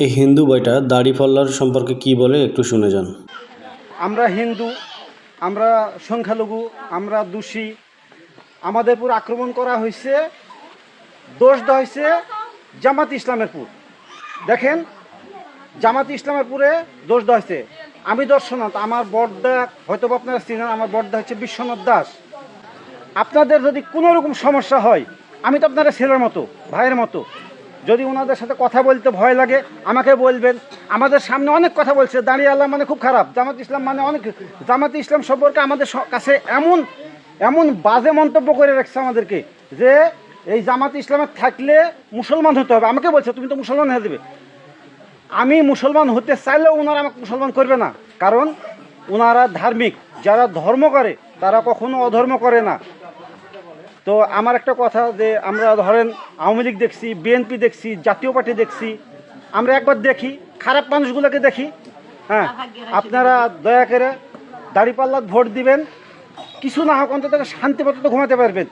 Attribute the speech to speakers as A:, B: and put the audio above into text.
A: এই হিন্দু বইটা দাড়িপাল্লার সম্পর্কে কি বলে একটু শুনে যান।
B: আমরা হিন্দু, আমরা সংখ্যালঘু, আমরা দোষী। আমাদের উপর আক্রমণ করা হয়েছে, দোষ দেওয়া হয়েছে জামাত ইসলামের পুর। দেখেন, জামাত ইসলামের পুরে দোষ দেওয়া হয়েছে। আমি দর্শনাথ, আমার বড়দা হয়তো আপনারা চিনেন, আমার বড়দা হচ্ছে বিশ্বনাথ দাস। আপনাদের যদি কোনো রকম সমস্যা হয়, আমি তো আপনারা ছেলের মতো, ভাইয়ের মতো। যদি ওনাদের সাথে কথা বলতে ভয় লাগে আমাকে বলবেন। আমাদের সামনে অনেক কথা বলছে, দাঁড়িয়ে আল্লাহ মানে খুব খারাপ, জামাত ইসলাম মানে অনেক, জামাত ইসলাম সম্পর্কে আমাদের কাছে এমন এমন বাজে মন্তব্য করে রাখছে আমাদেরকে যে এই জামাত ইসলামে থাকলে মুসলমান হতে হবে। আমাকে বলছে তুমি তো মুসলমান হয়ে দেবে। আমি মুসলমান হতে চাইলেও ওনারা আমাকে মুসলমান করবে না, কারণ ওনারা ধার্মিক। যারা ধর্ম করে তারা কখনো অধর্ম করে না। তো আমার একটা কথা, যে আমরা ধরেন আওয়ামী লীগ দেখছি, বিএনপি দেখছি, জাতীয় পার্টি দেখছি, আমরা একবার দেখি খারাপ মানুষগুলোকে দেখি। হ্যাঁ, আপনারা দয়া করে দাঁড়িপাল্লাত ভোট দিবেন, কিছু না হোক অন্তত শান্তি মতো ঘুমাতে পারবেন।